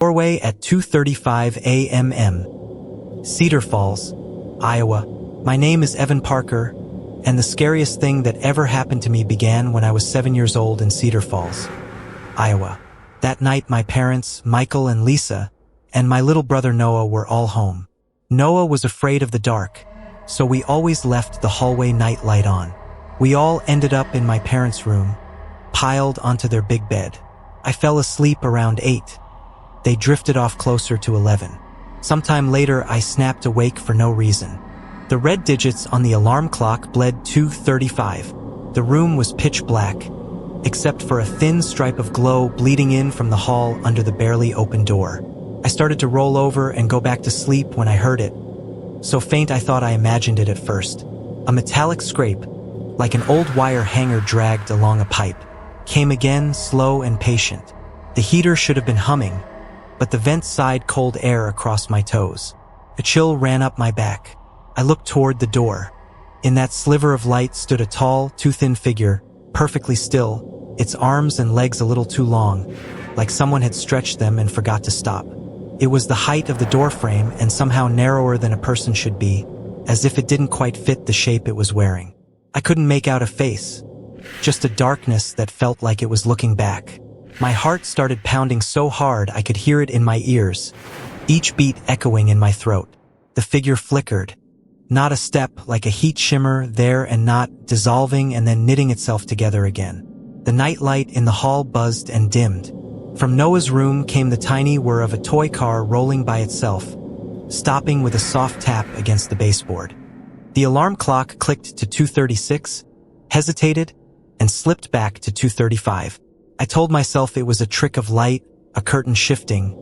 Doorway at 2:35 a.m. Cedar Falls, Iowa. My name is Evan Parker, and the scariest thing that ever happened to me began when I was 7 years old in Cedar Falls, Iowa. That night, my parents, Michael and Lisa, and my little brother Noah were all home. Noah was afraid of the dark, so we always left the hallway night light on. We all ended up in my parents' room, piled onto their big bed. I fell asleep around 8. They drifted off closer to 11. Sometime later, I snapped awake for no reason. The red digits on the alarm clock bled 2:35. The room was pitch black, except for a thin stripe of glow bleeding in from the hall under the barely open door. I started to roll over and go back to sleep when I heard it. So faint I thought I imagined it at first. A metallic scrape, like an old wire hanger dragged along a pipe, came again, slow and patient. The heater should have been humming, but the vent sighed cold air across my toes. A chill ran up my back. I looked toward the door. In that sliver of light stood a tall, too thin figure, perfectly still, its arms and legs a little too long, like someone had stretched them and forgot to stop. It was the height of the door frame and somehow narrower than a person should be, as if it didn't quite fit the shape it was wearing. I couldn't make out a face, just a darkness that felt like it was looking back. My heart started pounding so hard I could hear it in my ears, each beat echoing in my throat. The figure flickered. Not a step, like a heat shimmer, there and not, dissolving and then knitting itself together again. The night light in the hall buzzed and dimmed. From Noah's room came the tiny whir of a toy car rolling by itself, stopping with a soft tap against the baseboard. The alarm clock clicked to 2:36, hesitated, and slipped back to 2:35. I told myself it was a trick of light, a curtain shifting,